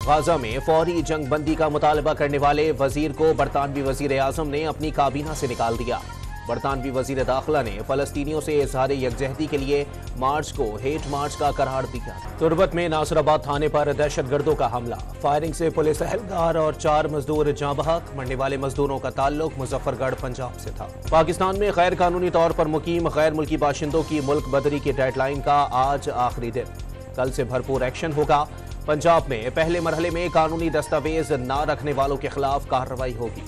غازہ میں فوری جنگ بندی کا مطالبہ کرنے والے وزیر کو برطانوی وزیر اعظم نے اپنی کابینہ سے نکال دیا۔ برطانوی وزیر داخلہ نے فلسطینیوں سے اظہار یکجہتی کے لیے مارچ کو ہیٹ مارچ کا قرار دیا۔ تربت میں ناصر آباد تھانے پر دہشت گردوں کا حملہ، فائرنگ سے پولیس اہلکار اور 4 مزدور جاں بحق، مرنے والے مزدوروں کا تعلق مظفر گڑھ پنجاب سے تھا۔ پاکستان میں غیر قانونی طور پر مقیم غیر ملکی باشندوں کی ملک بدری کی ڈیڈ لائن کا آج آخری دن، کل سے بھرپور ایکشن ہوگا۔ پنجاب میں پہلے مرحلے میں قانونی دستاویز نہ رکھنے والوں کے خلاف کارروائی ہوگی۔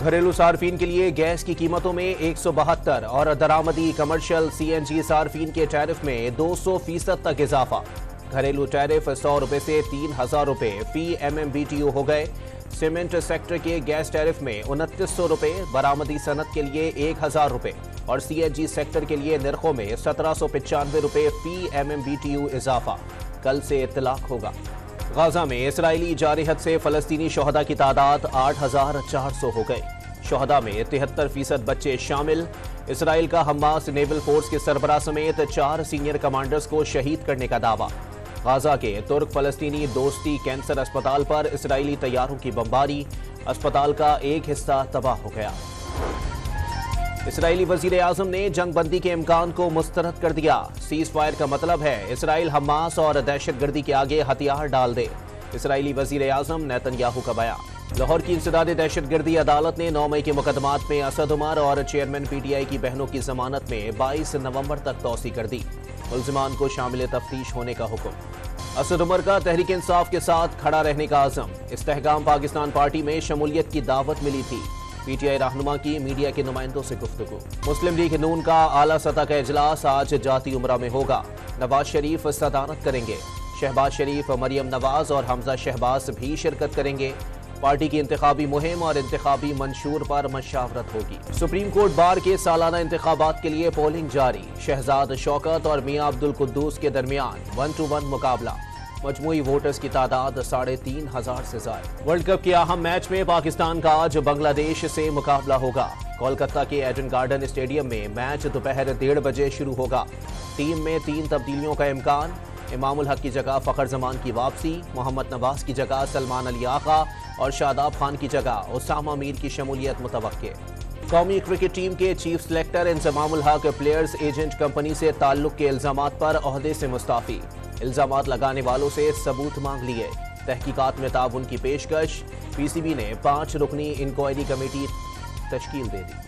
گھریلو صارفین کے لیے گیس کی قیمتوں میں 172 اور درآمدی کمرشل سی این جی صارفین کے ٹیرف میں 200% تک اضافہ۔ گھریلو ٹیرف 100 روپے سے 3000 روپے فی MMBTU ہو گئے۔ سیمنٹ سیکٹر کے گیس ٹیرف میں 2900 روپے، برآمدی صنعت کے لیے 1000 روپے اور سی این جی سیکٹر کے لیے نرخوں میں 1795 روپے فی MMBTU اضافہ کل سے اطلاق ہوگا۔ غازہ میں اسرائیلی جارحیت سے فلسطینی شہداء کی تعداد 8400 ہو گئی۔ شہداء میں 73% بچے شامل۔ اسرائیل کا حماس نیول فورس کے سربراہ سمیت 4 سینئر کمانڈرز کو شہید کرنے کا دعویٰ۔ غازہ کے ترک فلسطینی دوستی کینسر اسپتال پر اسرائیلی طیاروں کی بمباری، اسپتال کا ایک حصہ تباہ ہو گیا۔ اسرائیلی وزیر اعظم نے جنگ بندی کے امکان کو مسترد کر دیا۔ سیز فائر کا مطلب ہے اسرائیل حماس اور دہشت گردی کے آگے ہتھیار ڈال دے۔ اسرائیلی وزیر اعظم نیتن یاہو کا بیان۔ لاہور کی انسداد دہشت گردی عدالت نے 9 مئی کے مقدمات میں اسد عمر اور چیئرمین PTI کی بہنوں کی ضمانت میں 22 نومبر تک توسیع کر دی۔ ملزمان کو شامل تفتیش ہونے کا حکم۔ اسد عمر کا تحریک انصاف کے ساتھ کھڑا رہنے کا عزم۔ استحکام پاکستان پارٹی میں شمولیت کی دعوت ملی تھی۔ PTI رہنما کی میڈیا کے نمائندوں سے گفتگو۔ مسلم لیگ نون کا اعلیٰ سطح کا اجلاس آج جاتی عمرہ میں ہوگا۔ نواز شریف صدارت کریں گے۔ شہباز شریف، مریم نواز اور حمزہ شہباز بھی شرکت کریں گے۔ پارٹی کی انتخابی مہم اور انتخابی منشور پر مشاورت ہوگی۔ سپریم کورٹ بار کے سالانہ انتخابات کے لیے پولنگ جاری۔ شہزاد شوکت اور میاں عبدالقدوس کے درمیان 1 to 1 مقابلہ۔ مجموعی ووٹرز کی تعداد 3500 سے زائد۔ ورلڈ کپ کے اہم میچ میں پاکستان کا آج بنگلہ دیش سے مقابلہ ہوگا۔ کولکتہ کے ایڈن گارڈن اسٹیڈیم میں میچ دوپہر 1:30 بجے شروع ہوگا۔ ٹیم میں 3 تبدیلیوں کا امکان۔ امام الحق کی جگہ فخر زمان کی واپسی، محمد نواز کی جگہ سلمان علی آقا اور شاداب خان کی جگہ اسامہ میر کی شمولیت متوقع۔ قومی کرکٹ ٹیم کے چیف سلیکٹر انضمام الحق پلیئرز ایجنٹ کمپنی سے تعلق کے الزامات پر عہدے سے مستعفی۔ الزامات لگانے والوں سے ثبوت مانگ لیے۔ تحقیقات میں تعاون کی پیشکش۔ PCB نے 5 رکنی انکوائری کمیٹی تشکیل دے دی۔